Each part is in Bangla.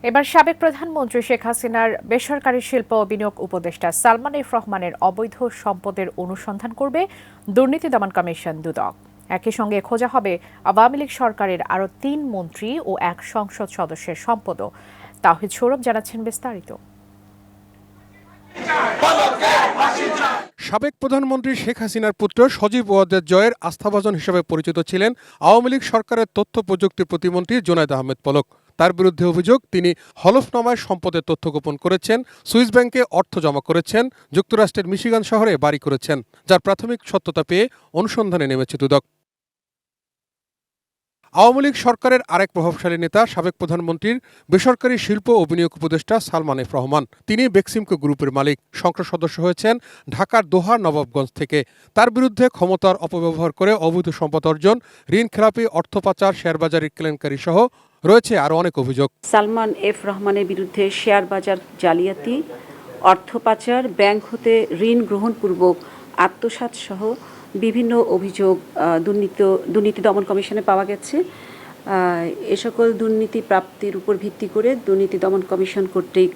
এবার সাবেক প্রধানমন্ত্রী শেখ হাসিনার বেসরকারি শিল্প ও বিনিয়োগ উপদেষ্টা সালমান এফ রহমানের অবৈধ সম্পদের অনুসন্ধান করবে দুর্নীতি দমন কমিশন দুদক। একই সঙ্গে খোঁজা হবে আওয়ামী লীগ সরকারের আরও ৩ মন্ত্রী ও ১ সংসদ সদস্যের সম্পদও। তাওহিদ সৌরভ জানাচ্ছেন বিস্তারিত। সাবেক প্রধানমন্ত্রী শেখ হাসিনার পুত্র সজীব ওয়াজেদ জয়ের আস্থাভাজন হিসেবে পরিচিত ছিলেন আওয়ামী লীগ সরকারের তথ্য প্রযুক্তি প্রতিমন্ত্রী জুনায়েদ আহমেদ পলক। তার বিরুদ্ধে অভিযোগ, তিনি হলফনামায় সম্পদের তথ্য গোপন করেছেন, সুইস ব্যাংকে অর্থ জমা করেছেন, যুক্তরাষ্ট্রের মিশিগান শহরে বাড়ি করেছেন, যার প্রাথমিক সত্যতা পেয়ে অনুসন্ধানে নেমেছে দুদক। আওয়ামী লীগ সরকারের আরেক প্রভাবশালী নেতা সাবেক প্রধানমন্ত্রীর বেসরকারি শিল্প ও বিনিয়োগ উপদেষ্টা সালমান এফ রহমান। তিনি বেক্সিমকো গ্রুপের মালিক, সংসদ সদস্য হয়েছেন ঢাকার দোহার নবাবগঞ্জ থেকে। তার বিরুদ্ধে ক্ষমতার অপব্যবহার করে অবৈধ সম্পদ অর্জন, ঋণ খেলাপি, অর্থ পাচার, শেয়ারবাজারের কেলেঙ্কারি সহ রয়েছে আরও অনেক অভিযোগ। সালমান এফ রহমানের বিরুদ্ধে শেয়ার বাজার জালিয়াতি, অর্থ পাচার, ব্যাংক হতে ঋণ গ্রহণপূর্বক আত্মসাৎ সহ বিভিন্ন অভিযোগ দুর্নীতি দমন কমিশনে পাওয়া গেছে। এ সকল দুর্নীতি প্রাপ্তির উপর ভিত্তি করে দুর্নীতি দমন কমিশন কর্তৃক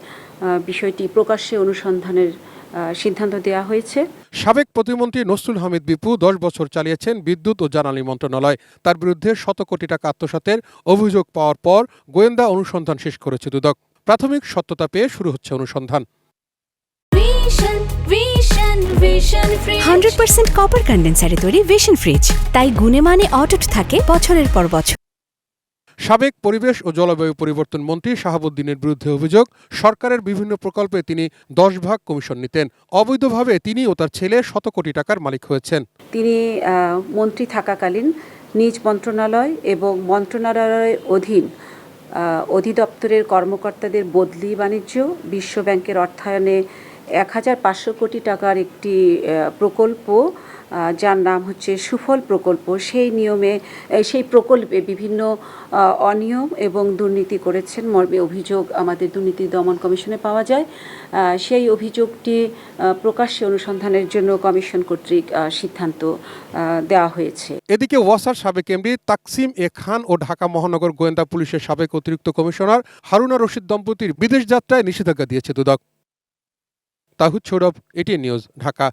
বিষয়টি প্রকাশ্যে অনুসন্ধানের সিদ্ধান্ত দেওয়া হয়েছে। সাবেক প্রতিমন্ত্রী নসরুল হামিদ বিপু 10 বছর চালিয়েছেন বিদ্যুৎ ও জ্বালানি মন্ত্রণালয়। তার বিরুদ্ধে শত কোটি টাকা আত্মসাতের অভিযোগ পাওয়ার পর গোয়েন্দা অনুসন্ধান শেষ করেছে দুদক। প্রাথমিক সত্যতা পেয়ে শুরু হচ্ছে অনুসন্ধান। 100% কপার কন্ডেন্সারে তৈরি ভিশন ফ্রিজ, তাই গুণে মানে অটুট থাকে বছরের পর বছর। সাবেক পরিবেশ ও জলবায়ু পরিবর্তন মন্ত্রী শাহাবুদ্দিনের বিরুদ্ধে অভিযোগ, সরকারের বিভিন্ন প্রকল্পে তিনি 10 ভাগ কমিশন নিতেন। অবৈধভাবে তিনি ও তার ছেলে শত কোটি টাকার মালিক হয়েছেন। তিনি মন্ত্রী থাকাকালীন নিজ মন্ত্রণালয় এবং মন্ত্রণালয়ের অধীন অধিদপ্তরের কর্মকর্তাদের বদলি বাণিজ্য, বিশ্ব ব্যাংকের অর্থায়নে 1500 কোটি টাকার একটি প্রকল্প, যার নাম হচ্ছে সুফল প্রকল্প, সেই প্রকল্পে বিভিন্ন অনিয়ম এবং দুর্নীতি করেছেন মর্মে অভিযোগ আমাদের দুর্নীতি দমন কমিশনে পাওয়া যায়। সেই অভিযোগটি প্রকাশ্যে অনুসন্ধানের জন্য কমিশন কর্তৃক সিদ্ধান্ত দেওয়া হয়েছে। এদিকে ওয়াসার সাবেক এমডি তাকসিম এ খান ও ঢাকা মহানগর গোয়েন্দা পুলিশের সাবেক অতিরিক্ত কমিশনার হারুনা রশিদ দম্পতির বিদেশ যাত্রায় নিষেধাজ্ঞা দিয়েছে দুদক। তাহিদ সৌরভ, এটিএন নিউজ, ঢাকা।